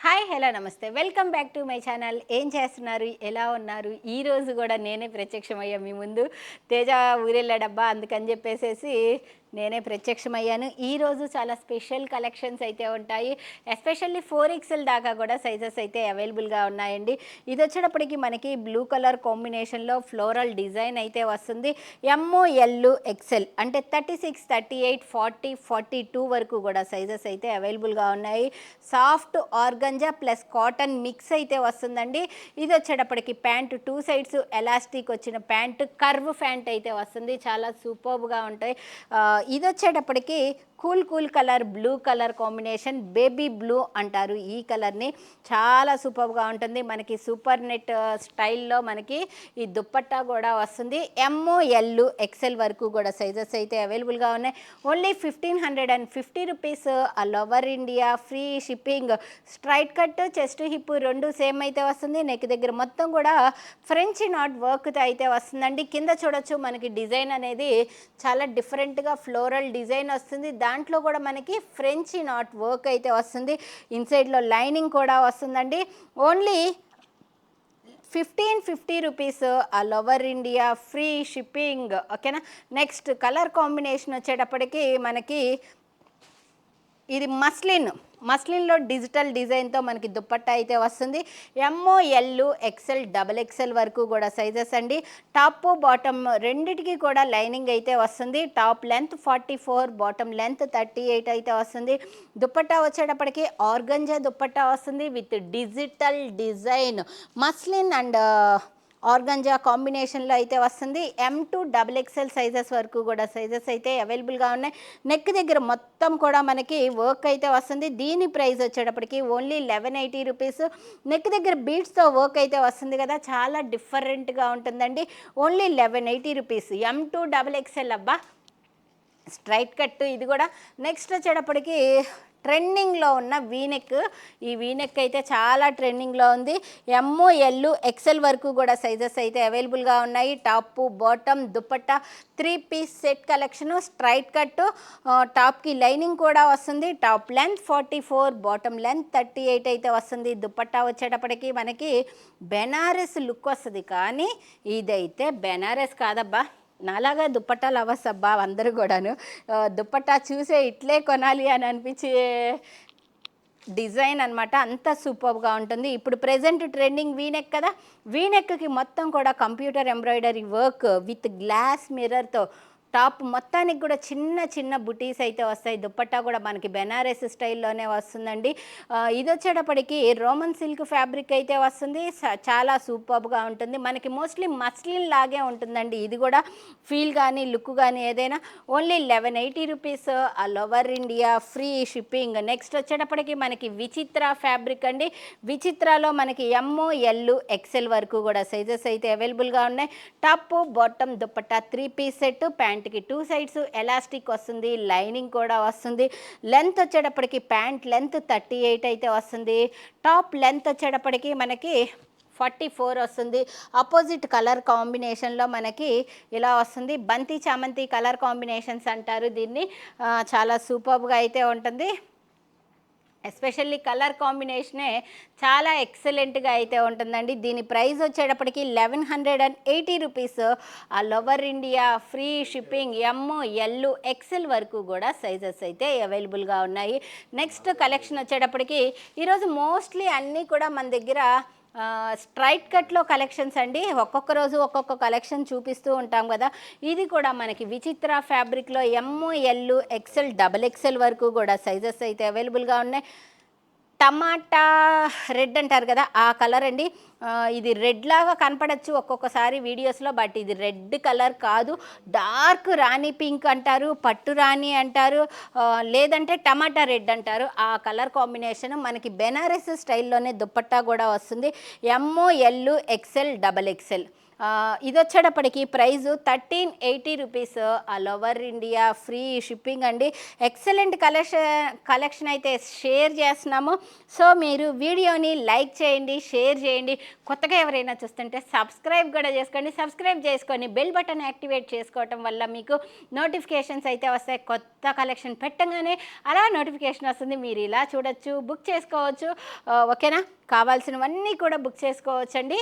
Hi hello నమస్తే welcome back to my channel. ఏం చేస్తున్నారు, ఎలా ఉన్నారు? ఈరోజు కూడా నేనే ప్రత్యక్షమయ్యా మీ ముందు. తేజ ఊరెళ్ళాడబ్బా, అందుకని చెప్పేసేసి నేనే ప్రత్యక్షమయ్యాను. ఈరోజు చాలా స్పెషల్ కలెక్షన్స్ అయితే ఉంటాయి. ఎస్పెషల్లీ 4XL దాకా కూడా సైజెస్ అయితే అవైలబుల్గా ఉన్నాయండి. ఇది వచ్చేటప్పటికి మనకి బ్లూ కలర్ కాంబినేషన్లో ఫ్లోరల్ డిజైన్ అయితే వస్తుంది. ML XL అంటే 36, 38, 40, 42 వరకు కూడా సైజెస్ అయితే అవైలబుల్గా ఉన్నాయి. Soft organza plus cotton mix అయితే వస్తుందండి. ఇది వచ్చేటప్పటికి ప్యాంట్ 2 సైడ్స్ ఎలాస్టిక్ వచ్చిన ప్యాంట్, కర్వ్ ప్యాంట్ అయితే వస్తుంది. చాలా సూపర్బ్గా ఉంటాయి. ఇది వచ్చేటప్పటికి cool colour blue colour combination, baby blue అంటారు ఈ కలర్ని. చాలా సూపర్గా ఉంటుంది. మనకి సూపర్ నెట్ స్టైల్లో మనకి ఈ దుప్పట్టా కూడా వస్తుంది. ML XL వరకు కూడా సైజెస్ అయితే అవైలబుల్గా ఉన్నాయి. Only 1550 rupees. All over India free shipping. Straight cut, chest, hip రెండు సేమ్ అయితే వస్తుంది. నెక్ దగ్గర మొత్తం కూడా ఫ్రెంచ్ నాట్ వర్క్తో అయితే వస్తుందండి. కింద చూడొచ్చు మనకి డిజైన్ అనేది చాలా డిఫరెంట్గా ఫ్లోరల్ డిజైన్ వస్తుంది. దాంట్లో కూడా మనకి ఫ్రెంచ్ నాట్ వర్క్ అయితే వస్తుంది. ఇన్సైడ్లో లైనింగ్ కూడా వస్తుందండి. Only 1550 rupees. All over India free shipping. ఓకేనా. నెక్స్ట్ కలర్ కాంబినేషన్ వచ్చేటప్పటికి మనకి ఇది మస్లిన్లో డిజిటల్ డిజైన్తో మనకి దుప్పట్టా అయితే వస్తుంది. ML XL, XXL వరకు కూడా సైజెస్ అండి. టాప్ బాటమ్ రెండిటికి కూడా లైనింగ్ అయితే వస్తుంది. టాప్ లెంత్ 44, బాటమ్ లెంత్ 38 అయితే వస్తుంది. దుప్పట్టా వచ్చేటప్పటికి ఆర్గంజా దుప్పట్టా వస్తుంది with digital design. Muslin and organza కాంబినేషన్లో అయితే వస్తుంది. M to XXL సైజెస్ వరకు కూడా సైజెస్ అయితే అవైలబుల్గా ఉన్నాయి. నెక్ దగ్గర మొత్తం కూడా మనకి వర్క్ అయితే వస్తుంది. దీని ప్రైస్ వచ్చేటప్పటికి ఓన్లీ 1180 రూపీస్. నెక్ దగ్గర బీడ్స్తో వర్క్ అయితే వస్తుంది కదా, చాలా డిఫరెంట్గా ఉంటుందండి. Only 1180 rupees. M to XXL అబ్బా, స్ట్రైట్ కట్ ఇది కూడా. నెక్స్ట్ వచ్చేటప్పటికి ట్రెండింగ్లో ఉన్న వీనెక్. ఈ వీనెక్ అయితే చాలా ట్రెండింగ్లో ఉంది. ML XL వరకు కూడా సైజెస్ అయితే అవైలబుల్గా ఉన్నాయి. Top bottom dupatta 3 piece set collection. Straight cut, టాప్కి లైనింగ్ కూడా వస్తుంది. టాప్ లెంత్ 44, బాటమ్ లెంత్ 38 అయితే వస్తుంది. దుప్పట్టా వచ్చేటప్పటికి మనకి బెనారస్ లుక్ వస్తుంది. కానీ ఇదైతే బెనారస్ కాదబ్బా. నాలాగా దుప్పట్టాలు అవ్వసబ్బా అందరూ కూడాను. దుప్పట్టా చూసే ఇట్లే కొనాలి అని అనిపించే డిజైన్ అనమాట. అంత సూపర్గా ఉంటుంది. ఇప్పుడు ప్రెజెంట్ ట్రెండింగ్ వీనెక్ కదా, వీనెక్కి మొత్తం కూడా computer embroidery work with glass మిర్రర్తో టాప్ మొత్తానికి కూడా చిన్న బుటీస్ అయితే వస్తాయి. దుప్పట్టా కూడా మనకి బెనారస్ స్టైల్లోనే వస్తుందండి. ఇది వచ్చేటప్పటికి రోమన్ సిల్క్ ఫ్యాబ్రిక్ అయితే వస్తుంది. చాలా సూపర్గా ఉంటుంది. మనకి మోస్ట్లీ మస్లిన్ లాగే ఉంటుందండి. ఇది కూడా ఫీల్ కానీ లుక్ కానీ ఏదైనా. Only 1180 rupees. All over India free shipping. Next వచ్చేటప్పటికి మనకి విచిత్ర ఫ్యాబ్రిక్ అండి. విచిత్రలో మనకి ML XL వరకు కూడా సైజెస్ అయితే అవైలబుల్గా ఉన్నాయి. Top bottom dupatta 3 piece set, ప్యాంట్కి 2 సైడ్స్ ఎలాస్టిక్ వస్తుంది. లైనింగ్ కూడా వస్తుంది. లెంత్ వచ్చేటప్పటికి ప్యాంట్ లెంత్ 38 అయితే వస్తుంది. టాప్ లెంత్ వచ్చేటప్పటికి మనకి 44 వస్తుంది. ఆపోజిట్ కలర్ కాంబినేషన్లో మనకి ఇలా వస్తుంది. బంతి చామంతి కలర్ కాంబినేషన్స్ అంటారు దీన్ని. చాలా సూపర్గా అయితే ఉంటుంది. ఎస్పెషల్లీ కలర్ కాంబినేషనే చాలా ఎక్సలెంట్గా అయితే ఉంటుందండి. దీని ప్రైస్ వచ్చేటప్పటికి 1180 rupees. All over India free shipping. ML XL వరకు కూడా సైజెస్ అయితే అవైలబుల్గా ఉన్నాయి. నెక్స్ట్ కలెక్షన్ వచ్చేటప్పటికి ఈరోజు మోస్ట్లీ అన్నీ కూడా మన దగ్గర స్ట్రైట్ కట్లో కలెక్షన్స్ అండి. ఒక్కొక్క రోజు ఒక్కొక్క కలెక్షన్ చూపిస్తూ ఉంటాం కదా. ఇది కూడా మనకి విచిత్ర ఫ్యాబ్రిక్లో ML XL, XXL వరకు కూడా సైజెస్ అయితే అవైలబుల్గా ఉన్నాయి. టమాటా రెడ్ అంటారు కదా, ఆ కలర్ అండి. ఇది రెడ్ లాగా కనపడచ్చు ఒక్కొక్కసారి వీడియోస్లో, బట్ ఇది రెడ్ కలర్ కాదు. డార్క్ రాణి పింక్ అంటారు, పట్టు రాణి అంటారు, లేదంటే టమాటా రెడ్ అంటారు. ఆ కలర్ కాంబినేషన్ మనకి బెనారస్ స్టైల్లోనే దుప్పట్టా కూడా వస్తుంది. ML XL, XXL. ఇది వచ్చేటప్పటికి price 1380 rupees, all over India free shipping అండి. ఎక్సలెంట్ కలెక్షన్ అయితే షేర్ చేస్తున్నాము. సో మీరు వీడియోని లైక్ చేయండి, షేర్ చేయండి. కొత్తగా ఎవరైనా చూస్తుంటే సబ్స్క్రైబ్ కూడా చేసుకోండి. సబ్స్క్రైబ్ చేసుకొని బెల్ బటన్ యాక్టివేట్ చేసుకోవటం వల్ల మీకు నోటిఫికేషన్స్ అయితే వస్తాయి. కొత్త కలెక్షన్ పెట్టగానే అలా నోటిఫికేషన్ వస్తుంది, మీరు ఇలా చూడొచ్చు, బుక్ చేసుకోవచ్చు. ఓకేనా, కావాల్సినవన్నీ కూడా బుక్ చేసుకోవచ్చండి.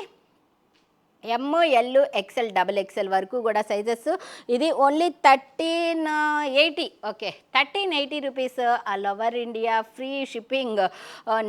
ఎమ్, ఎల్, ఎక్సెల్, డబుల్ ఎక్సెల్ వరకు కూడా సైజెస్. ఇది only 1380. Okay, 1380 rupees, all over India free shipping.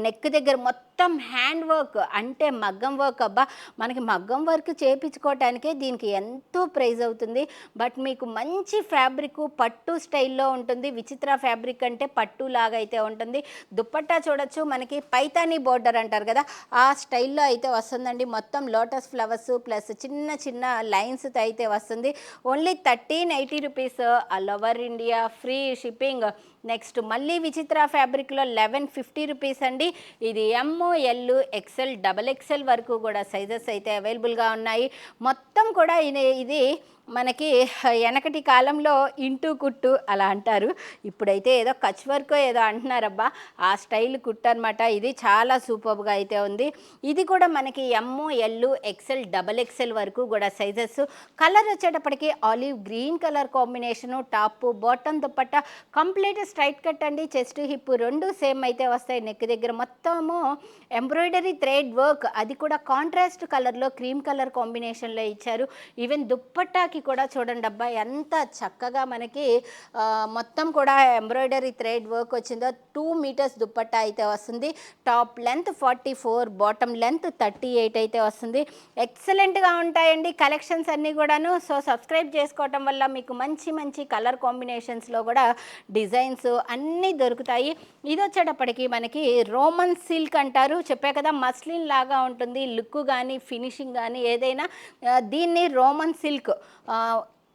Neck దగ్గర మొత్తం హ్యాండ్ వర్క్, అంటే మగ్గం వర్క్. అబ్బా, మనకి మగ్గం వర్క్ చేయించుకోవటానికే దీనికి ఎంతో ప్రైజ్ అవుతుంది. బట్ మీకు మంచి ఫ్యాబ్రిక్ పట్టు స్టైల్లో ఉంటుంది. విచిత్ర ఫ్యాబ్రిక్ అంటే పట్టు లాగా అయితే ఉంటుంది. దుప్పట్టా చూడొచ్చు, మనకి పైతానీ బోర్డర్ అంటారు కదా, ఆ స్టైల్లో అయితే వస్తుందండి. మొత్తం లోటస్ ఫ్లవర్స్ ప్లస్ చిన్న చిన్న లైన్స్ అయితే వస్తుంది. Only 1380 rupees, all over India free shipping. Next మళ్ళీ విచిత్ర ఫ్యాబ్రిక్లో 1150 రూపీస్ అండి. ఇది ఎమ్, ఎల్, ఎక్సెల్, డబల్ ఎక్సెల్ వరకు కూడా సైజెస్ అయితే అవైలబుల్గా ఉన్నాయి. మొత్తం కూడా ఇది మనకి వెనకటి కాలంలో ఇంటూ కుట్టు అలా అంటారు, ఇప్పుడైతే ఏదో కచ్ వర్క్ ఏదో అంటున్నారబ్బా, ఆ స్టైల్ కుట్టు అనమాట. ఇది చాలా సూపర్గా అయితే ఉంది. ఇది కూడా మనకి M, L, XL, double XL వరకు కూడా సైజెస్. కలర్ వచ్చేటప్పటికి olive green colour combination. Top bottom dupatta complete straight cut అండి. చెస్ట్ హిప్ రెండు సేమ్ అయితే వస్తాయి. నెక్ దగ్గర మొత్తము ఎంబ్రాయిడరీ థ్రెడ్ వర్క్, అది కూడా కాంట్రాస్ట్ కలర్లో క్రీమ్ కలర్ కాంబినేషన్లో ఇచ్చారు. ఈవెన్ దుప్పట్టాకి కూడా చూడండి అబ్బా, ఎంత చక్కగా మనకి మొత్తం కూడా ఎంబ్రాయిడరీ థ్రెడ్ వర్క్ వచ్చిందో. 2 మీటర్స్ దుప్పట్టా అయితే వస్తుంది. టాప్ లెంత్ 44, బాటమ్ లెంత్ 38 అయితే వస్తుంది. ఎక్సలెంట్గా ఉంటాయండి కలెక్షన్స్ అన్నీ కూడాను. సో సబ్స్క్రైబ్ చేసుకోవటం వల్ల మీకు మంచి మంచి కలర్ కాంబినేషన్స్లో కూడా డిజైన్స్ అన్నీ దొరుకుతాయి. ఇది వచ్చేటప్పటికి మనకి రోమన్ సిల్క్ అంటారు, చెప్పే కదా, మస్లిన్ లాగా ఉంటుంది లుక్ కానీ ఫినిషింగ్ కానీ ఏదైనా. దీన్ని రోమన్ సిల్క్,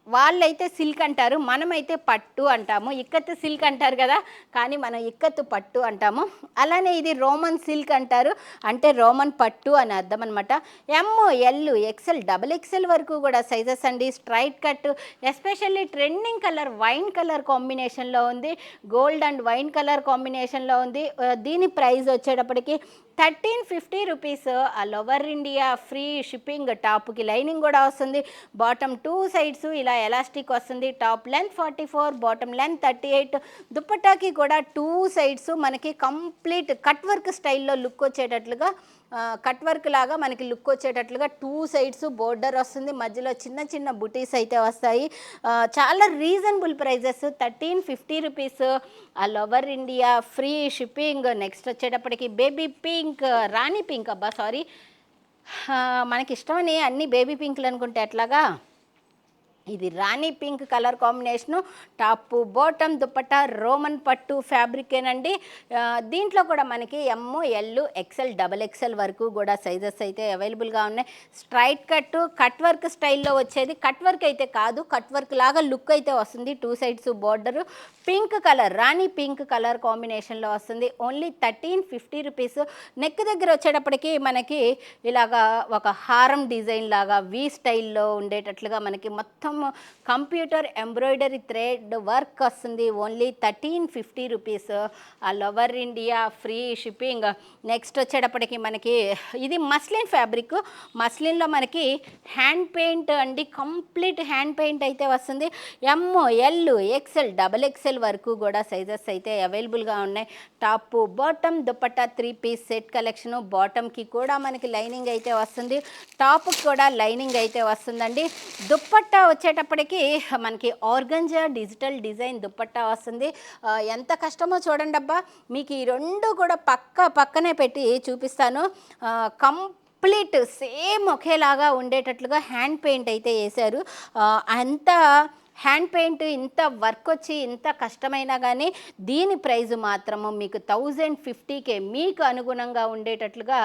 వాళ్ళైతే సిల్క్ అంటారు, మనమైతే పట్టు అంటాము. ఇక్కత్తు సిల్క్ అంటారు కదా, కానీ మనం ఇక్కత్తు పట్టు అంటాము. అలానే ఇది రోమన్ సిల్క్ అంటారు, అంటే రోమన్ పట్టు అని అర్థం అనమాట. ఎమ్, ఎల్, ఎక్సెల్, డబుల్ ఎక్సెల్ వరకు కూడా సైజెస్ అండి. Straight cut, especially trending colour wine colour కాంబినేషన్లో ఉంది, గోల్డ్ అండ్ వైన్ కలర్ కాంబినేషన్లో ఉంది. దీని ప్రైస్ వచ్చేటప్పటికి 1350 rupees, all over India free shipping. టాప్కి లైనింగ్ కూడా వస్తుంది. బాటమ్ 2 సైడ్స్ ఇలా ఎలాస్టిక్ వస్తుంది. Top length 44, bottom length 38. దుప్పట్టాకి కూడా 2 సైడ్స్ మనకి కంప్లీట్ కట్ వర్క్ స్టైల్లో లుక్ వచ్చేటట్లుగా, కట్ వర్క్ లాగా మనకి లుక్ వచ్చేటట్లుగా 2 సైడ్స్ బోర్డర్ వస్తుంది. మధ్యలో చిన్న చిన్న బుటీస్ అయితే వస్తాయి. చాలా reasonable prices, 1350 rupees, all over India free shipping. Next వచ్చేటప్పటికి బేబీ పింక్, రాణి పింక్. అబ్బా సారీ, మనకి ఇష్టమని అన్ని బేబీ పింక్లు అనుకుంటే ఎట్లాగా. ఇది rani pink colour combination. Top bottom dupatta Roman పట్టు ఫ్యాబ్రికేనండి. దీంట్లో కూడా మనకి M, L, XL, double XL వరకు కూడా సైజెస్ అయితే అవైలబుల్గా ఉన్నాయి. స్ట్రైట్ కట్, కట్ వర్క్ స్టైల్లో వచ్చేది. కట్ వర్క్ అయితే కాదు, కట్ వర్క్ లాగా లుక్ అయితే వస్తుంది. 2 సైడ్స్ బోర్డరు పింక్ కలర్, రాణి పింక్ కలర్ కాంబినేషన్లో వస్తుంది. Only 1350 rupees. నెక్ దగ్గర వచ్చేటప్పటికి మనకి ఇలాగా ఒక హారం డిజైన్ లాగా వి స్టైల్లో ఉండేటట్లుగా మనకి మొత్తం కంప్యూటర్ ఎంబ్రాయిడరీ థ్రెడ్ వర్క్ వస్తుంది. Only 1350 rupees, all over India free shipping. Next వచ్చేటప్పటికి మనకి ఇది మస్లిన్ ఫ్యాబ్రిక్. మస్లిన్లో మనకి హ్యాండ్ పెయింట్ అండి, కంప్లీట్ హ్యాండ్ పెయింట్ అయితే వస్తుంది. M, L, XL, double XL వరకు కూడా సైజెస్ అయితే అవైలబుల్గా ఉన్నాయి. Top bottom dupatta 3 piece set collection. బాటమ్కి కూడా మనకి లైనింగ్ అయితే వస్తుంది, టాప్కి కూడా లైనింగ్ అయితే వస్తుందండి. దుప్పట్టా వచ్చేటప్పటికి మనకి ఆర్గంజా డిజిటల్ డిజైన్ దుప్పట్టా వస్తుంది. ఎంత కష్టమో చూడండి అబ్బా, మీకు ఈ రెండు కూడా పక్కనే పెట్టి చూపిస్తాను. కంప్లీట్ సేమ్ ఒకేలాగా ఉండేటట్లుగా హ్యాండ్ పెయింట్ అయితే వేశారు. అంత హ్యాండ్ పెయింట్ ఇంత వర్క్ వచ్చి ఇంత కష్టమైనా కానీ దీని ప్రైజ్ మాత్రము మీకు 1050K, మీకు అనుగుణంగా ఉండేటట్లుగా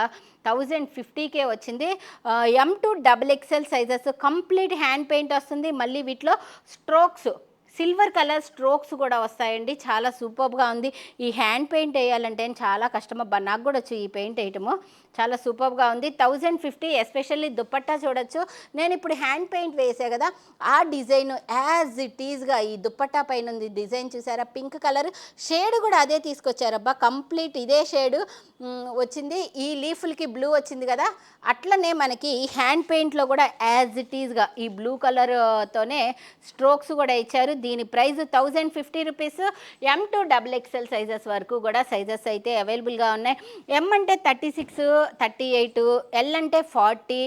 1050K వచ్చింది. M to double XL sizes, complete hand paint వస్తుంది. మళ్ళీ వీటిలో స్ట్రోక్స్ సిల్వర్ కలర్ స్ట్రోక్స్ కూడా వస్తాయండి. చాలా సూపర్గా ఉంది. ఈ హ్యాండ్ పెయింట్ వేయాలంటే చాలా కష్టం అబ్బా, నాకు కూడా వచ్చు ఈ పెయింట్ వేయటము. చాలా సూపర్గా ఉంది. 1050. ఎస్పెషల్లీ దుపట్టా చూడొచ్చు. నేను ఇప్పుడు హ్యాండ్ పెయింట్ వేసా కదా, ఆ డిజైన్ యాజ్ ఇట్ ఈజ్గా ఈ దుపట్టా పైన ఉంది డిజైన్ చూసారా, పింక్ కలర్ షేడ్ కూడా అదే తీసుకొచ్చారబ్బా, కంప్లీట్ ఇదే షేడు వచ్చింది. ఈ లీఫ్లకి బ్లూ వచ్చింది కదా, అట్లనే మనకి హ్యాండ్ పెయింట్లో కూడా యాజ్ ఇట్ ఈజ్గా ఈ బ్లూ కలర్తోనే స్ట్రోక్స్ కూడా ఇచ్చారు. దీని price 1050 rupees. M to XXL sizes వరకు కూడా సైజెస్ అయితే అవైలబుల్గా ఉన్నాయి. M అంటే 36, 38, L అంటే 40,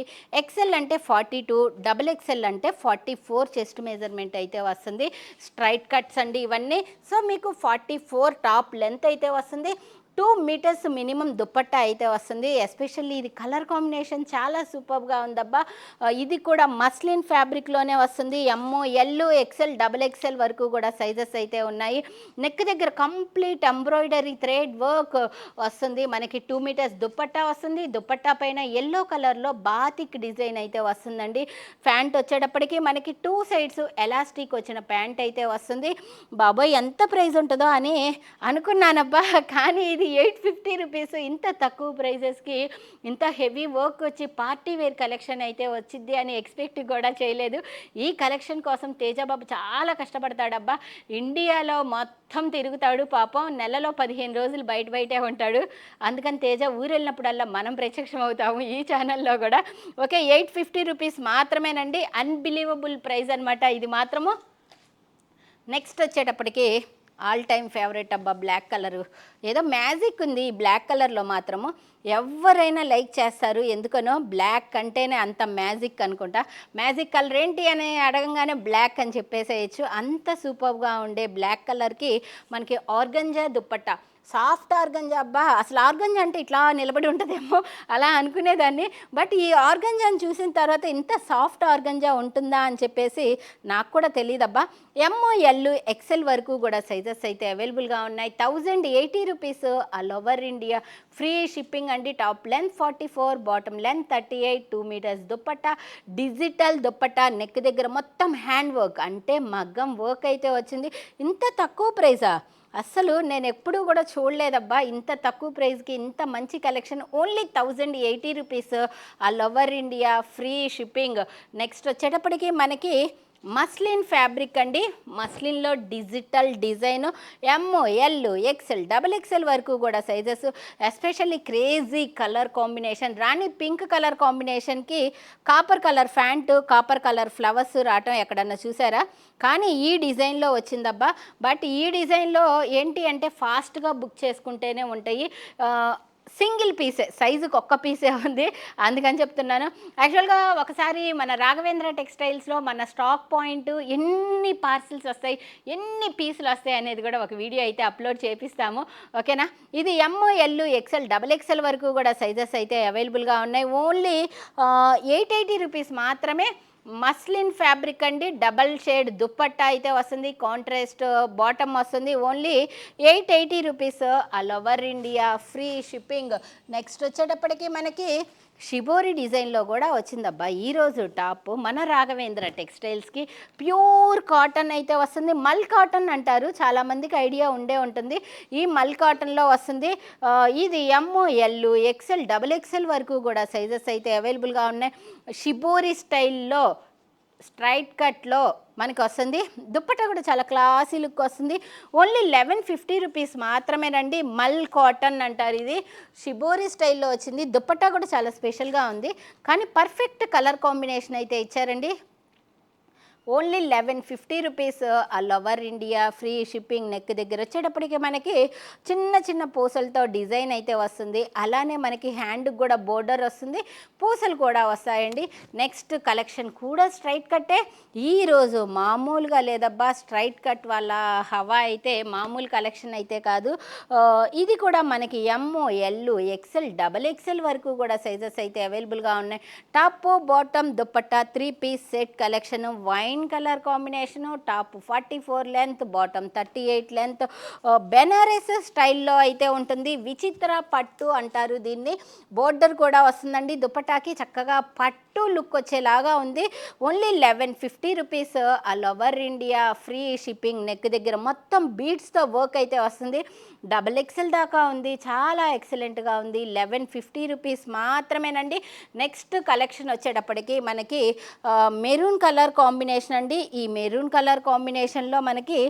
XL అంటే 42, XXL అంటే 44 చెస్ట్ మెజర్మెంట్ అయితే వస్తుంది. స్ట్రైట్ కట్స్ అండి ఇవన్నీ. సో మీకు 44 టాప్ లెంత్ అయితే వస్తుంది. 2 మీటర్స్ మినిమం దుపట్టా అయితే వస్తుంది. ఎస్పెషల్లీ ఇది కలర్ కాంబినేషన్ చాలా సూపర్గా ఉందబ్బా. ఇది కూడా మస్లిన్ ఫ్యాబ్రిక్లోనే వస్తుంది. M, L, XL, XXL వరకు కూడా సైజెస్ అయితే ఉన్నాయి. నెక్ దగ్గర కంప్లీట్ ఎంబ్రాయిడరీ థ్రెడ్ వర్క్ వస్తుంది. మనకి 2 మీటర్స్ దుపట్టా వస్తుంది. దుపట్టా పైన ఎల్లో కలర్లో బాతిక్ డిజైన్ అయితే వస్తుందండి. ప్యాంట్ వచ్చేటప్పటికి మనకి 2 సైడ్స్ ఎలాస్టిక్ వచ్చిన ప్యాంట్ అయితే వస్తుంది. బాబోయ్ ఎంత ప్రైస్ ఉంటుందో అని అనుకున్నానబ్బా, కానీ ఇది 850 రూపీస్. ఇంత తక్కువ ప్రైజెస్కి ఇంత హెవీ వర్క్ వచ్చి పార్టీ వేర్ కలెక్షన్ అయితే వచ్చింది అని ఎక్స్పెక్ట్ కూడా చేయలేదు. ఈ కలెక్షన్ కోసం తేజబాబు చాలా కష్టపడతాడబ్బా. ఇండియాలో మొత్తం తిరుగుతాడు పాపం. నెలలో 15 రోజులు బయటే ఉంటాడు. అందుకని తేజ ఊరు వెళ్ళినప్పుడల్లా మనం ప్రత్యక్షం అవుతాము ఈ ఛానల్లో కూడా. ఓకే, 850 రూపీస్ మాత్రమేనండి. అన్బిలీవబుల్ ప్రైస్ అనమాట ఇది మాత్రము. నెక్స్ట్ వచ్చేటప్పటికి ఆల్ టైమ్ ఫేవరెట్ అబ్బా, బ్లాక్ కలరు. ఏదో మ్యాజిక్ ఉంది ఈ బ్లాక్ కలర్లో మాత్రము. ఎవరైనా లైక్ చేస్తారు, ఎందుకనో బ్లాక్ అంటేనే అంత మ్యాజిక్ అనుకుంటా. మ్యాజిక్ కలర్ ఏంటి అని అడగంగానే బ్లాక్ అని చెప్పేసేయచ్చు. అంత సూపర్గా ఉండే బ్లాక్ కలర్కి మనకి ఆర్గంజా దుప్పట్టా, సాఫ్ట్ ఆర్గంజా. అబ్బా, అసలు ఆర్గంజా అంటే ఇట్లా నిలబడి ఉంటుందేమో అలా అనుకునేదాన్ని. బట్ ఈ ఆర్గంజాని చూసిన తర్వాత ఇంత సాఫ్ట్ ఆర్గంజా ఉంటుందా అని చెప్పేసి నాకు కూడా తెలియదబ్బా. M, L, XL వరకు కూడా సైజెస్ అయితే అవైలబుల్గా ఉన్నాయి. 1080 rupees all over India. Free shipping అండి. Top length 44, bottom length 38, 2 metres dupatta, digital dupatta, neck దగ్గర మొత్తం హ్యాండ్ వర్క్ అంటే మగ్గం వర్క్ అయితే వచ్చింది. ఇంత తక్కువ ప్రైజా? అస్సలు నేను ఎప్పుడూ కూడా చూడలేదబ్బా ఇంత తక్కువ ప్రైస్కి ఇంత మంచి collection. Only 1080 rupees all over India, free shipping. Next వచ్చేటప్పటికి మనకి మస్లిన్ ఫ్యాబ్రిక్ అండి. మస్లిన్లో digital design. M, L, XL, XXL వరకు కూడా sizes. Especially crazy colour combination, rani pink colour కాంబినేషన్కి copper colour pant, copper colour flowers రావటం ఎక్కడన్నా చూసారా? కానీ ఈ డిజైన్లో వచ్చిందబ్బా. బట్ ఈ డిజైన్లో ఏంటి అంటే ఫాస్ట్గా బుక్ చేసుకుంటేనే ఉంటాయి. సింగిల్ పీసే, సైజుకి ఒక్క పీసే ఉంది, అందుకని చెప్తున్నాను. యాక్చువల్గా ఒకసారి మన రాఘవేంద్ర టెక్స్టైల్స్లో మన స్టాక్ పాయింట్ ఎన్ని పార్సిల్స్ వస్తాయి, ఎన్ని పీసులు వస్తాయి అనేది కూడా ఒక వీడియో అయితే అప్లోడ్ చేపిస్తాము. ఓకేనా? ఇది M, L, XL, XXL వరకు కూడా సైజెస్ అయితే అవైలబుల్గా ఉన్నాయి. ఓన్లీ 880 రూపీస్ మాత్రమే. మస్లిన్ ఫ్యాబ్రిక్ అండి. డబల్ షేడ్ దుప్పట్టా అయితే వస్తుంది. కాంట్రాస్ట్ బాటమ్ వస్తుంది. Only 880 rupees all over India, free shipping. Next వచ్చేటప్పటికి మనకి షిబోరి డిజైన్లో కూడా వచ్చిందబ్బా ఈరోజు టాప్ మన రాఘవేంద్ర టెక్స్టైల్స్కి. ప్యూర్ కాటన్ అయితే వస్తుంది. మల్ కాటన్ అంటారు, చాలామందికి ఐడియా ఉండే ఉంటుంది. ఈ మల్ కాటన్లో వస్తుంది. ఇది M, L, XL, XXL వరకు కూడా సైజెస్ అయితే అవైలబుల్గా ఉన్నాయి. షిబోరి స్టైల్లో స్ట్రైట్ కట్లో మనకి వస్తుంది. దుప్పట్టా కూడా చాలా క్లాసీ లుక్ వస్తుంది. ఓన్లీ 1150 రూపీస్ మాత్రమేనండి. మల్ కాటన్ అంటారు ఇది. షిబోరి స్టైల్లో వచ్చింది. దుప్పట్టా కూడా చాలా స్పెషల్గా ఉంది, కానీ పర్ఫెక్ట్ కలర్ కాంబినేషన్ అయితే ఇచ్చారండి. Only 1150 rupees all over India, free shipping. Neck దగ్గర వచ్చేటప్పటికి మనకి చిన్న చిన్న పూసలతో డిజైన్ అయితే వస్తుంది. అలానే మనకి హ్యాండ్కి కూడా బోర్డర్ వస్తుంది, పూసలు కూడా వస్తాయండి. నెక్స్ట్ కలెక్షన్ కూడా స్ట్రైట్ కట్టే. ఈరోజు మామూలుగా లేదబ్బా, స్ట్రైట్ కట్ వాళ్ళ హవా అయితే మామూలు కలెక్షన్ అయితే కాదు. ఇది కూడా మనకి M, L, XL, XXL వరకు కూడా సైజెస్ అయితే అవైలబుల్గా ఉన్నాయి. Top bottom dupatta 3 piece set collection. Wine colour combination. Top 44 length, bottom 38 length. Banaras స్టైల్లో అయితే ఉంటుంది. విచిత్ర పట్టు అంటారు దీన్ని. బోర్డర్ కూడా వస్తుందండి దుపట్టాకి. చక్కగా పట్టు పట్టు లుక్ వచ్చేలాగా ఉంది. Only 1150 rupees. All over India free shipping. Neck దగ్గర మొత్తం బీడ్స్తో వర్క్ అయితే వస్తుంది. XXL దాకా ఉంది. చాలా ఎక్సలెంట్గా ఉంది. 1150 రూపీస్ మాత్రమేనండి. నెక్స్ట్ కలెక్షన్ వచ్చేటప్పటికి మనకి మెరూన్ కలర్ కాంబినేషన్ అండి. ఈ మెరూన్ కలర్ కాంబినేషన్లో మనకి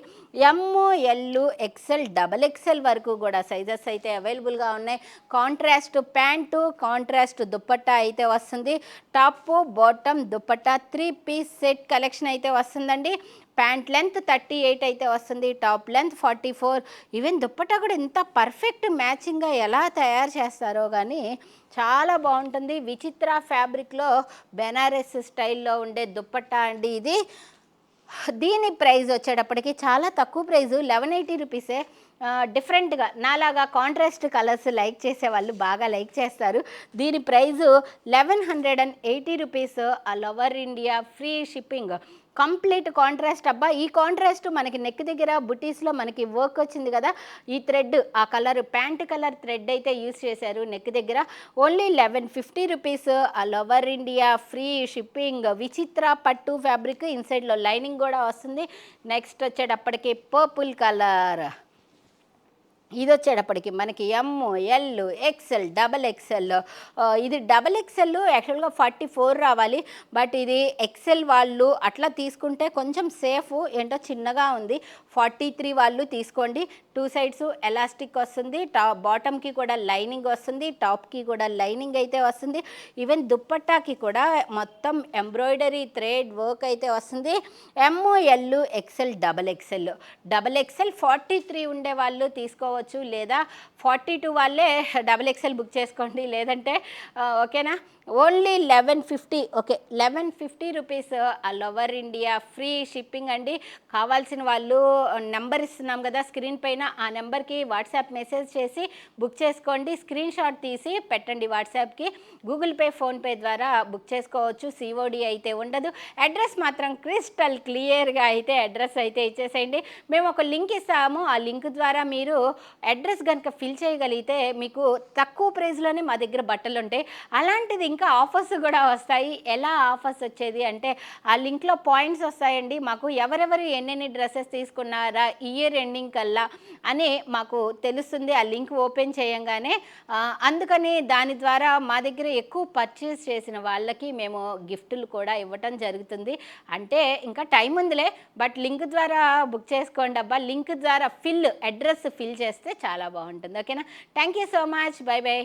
ML XL XXL వరకు కూడా సైజెస్ అయితే అవైలబుల్గా ఉన్నాయి. కాంట్రాస్ట్ ప్యాంటు, కాంట్రాస్ట్ దుప్పట్టా అయితే వస్తుంది. Top bottom dupatta 3 piece set collection అయితే వస్తుందండి. ప్యాంట్ లెంత్ 38 అయితే వస్తుంది. Top length 44. ఈవెన్ దుప్పట్టా కూడా ఇంత పర్ఫెక్ట్ మ్యాచింగ్గా ఎలా తయారు చేస్తారో కానీ చాలా బాగుంటుంది. విచిత్ర ఫ్యాబ్రిక్లో బెనారస్ స్టైల్లో ఉండే దుప్పట్టా అండి ఇది. దీని ప్రైస్ వచ్చేటప్పటికి చాలా తక్కువ ప్రైజు, 1180 రూపీసే. డిఫరెంట్గా నాలాగా కాంట్రాస్ట్ కలర్స్ లైక్ చేసే వాళ్ళు బాగా లైక్ చేస్తారు. దీని price 1180 rupees. All over India free shipping. Complete contrast అబ్బా. ఈ కాంట్రాస్ట్ మనకి నెక్ దగ్గర బుటీస్లో మనకి వర్క్ వచ్చింది కదా, ఈ థ్రెడ్ ఆ కలర్ ప్యాంట్ కలర్ థ్రెడ్ అయితే యూస్ చేశారు నెక్ దగ్గర. Only 1150 rupees. All over India free shipping. విచిత్ర పట్టు ఫ్యాబ్రిక్, ఇన్సైడ్లో లైనింగ్ కూడా వస్తుంది. నెక్స్ట్ వచ్చేటప్పటికి పర్పుల్ కలర్. ఇది వచ్చేటప్పటికి మనకి ML XL XXL. ఇది XXL యాక్చువల్గా 44 రావాలి, బట్ ఇది XL వాళ్ళు అట్లా తీసుకుంటే కొంచెం సేఫ్, ఏంటో చిన్నగా ఉంది. 43 వాళ్ళు తీసుకోండి. 2 సైడ్స్ ఎలాస్టిక్ వస్తుంది. బాటమ్కి కూడా లైనింగ్ వస్తుంది, టాప్కి కూడా లైనింగ్ అయితే వస్తుంది. ఈవెన్ దుప్పట్టాకి కూడా మొత్తం ఎంబ్రాయిడరీ థ్రెడ్ వర్క్ అయితే వస్తుంది. ML XL XXL 43 ఉండే వాళ్ళు తీసుకోవచ్చు, లేదా 42 వాళ్ళే XXL బుక్ చేసుకోండి, లేదంటే ఓకేనా. Only 1150. Okay, 1150 rupees. All over India free shipping అండి. కావాల్సిన వాళ్ళు నెంబర్ ఇస్తున్నాం కదా స్క్రీన్ పైన, ఆ నెంబర్కి వాట్సాప్ మెసేజ్ చేసి బుక్ చేసుకోండి. స్క్రీన్ షాట్ తీసి పెట్టండి వాట్సాప్కి. గూగుల్ పే, ఫోన్పే ద్వారా బుక్ చేసుకోవచ్చు. COD అయితే ఉండదు. అడ్రస్ మాత్రం క్రిస్టల్ క్లియర్గా అయితే అడ్రస్ అయితే ఇచ్చేసేయండి. మేము ఒక లింక్ ఇస్తాము, ఆ లింక్ ద్వారా మీరు అడ్రస్ కనుక ఫిల్ చేయగలిగితే మీకు తక్కువ ప్రైస్లోనే మా దగ్గర బట్టలు ఉంటాయి. అలాంటిది ఇంకా ఆఫర్స్ కూడా వస్తాయి. ఎలా ఆఫర్స్ వచ్చేది అంటే ఆ లింక్లో పాయింట్స్ వస్తాయండి. మాకు ఎవరెవరు ఎన్నెన్ని డ్రెస్సెస్ తీసుకున్నారా ఇయర్ ఎండింగ్ కల్లా అని మాకు తెలుస్తుంది ఆ లింక్ ఓపెన్ చేయంగానే. అందుకని దాని ద్వారా మా దగ్గర ఎక్కువ పర్చేస్ చేసిన వాళ్ళకి మేము గిఫ్టులు కూడా ఇవ్వటం జరుగుతుంది. అంటే ఇంకా టైం ఉందిలే, బట్ లింక్ ద్వారా బుక్ చేసుకోండి అబ్బా. లింక్ ద్వారా అడ్రస్ ఫిల్ చేస్తే చాలా బాగుంటుంది. ఓకేనా. Thank you so much. By by.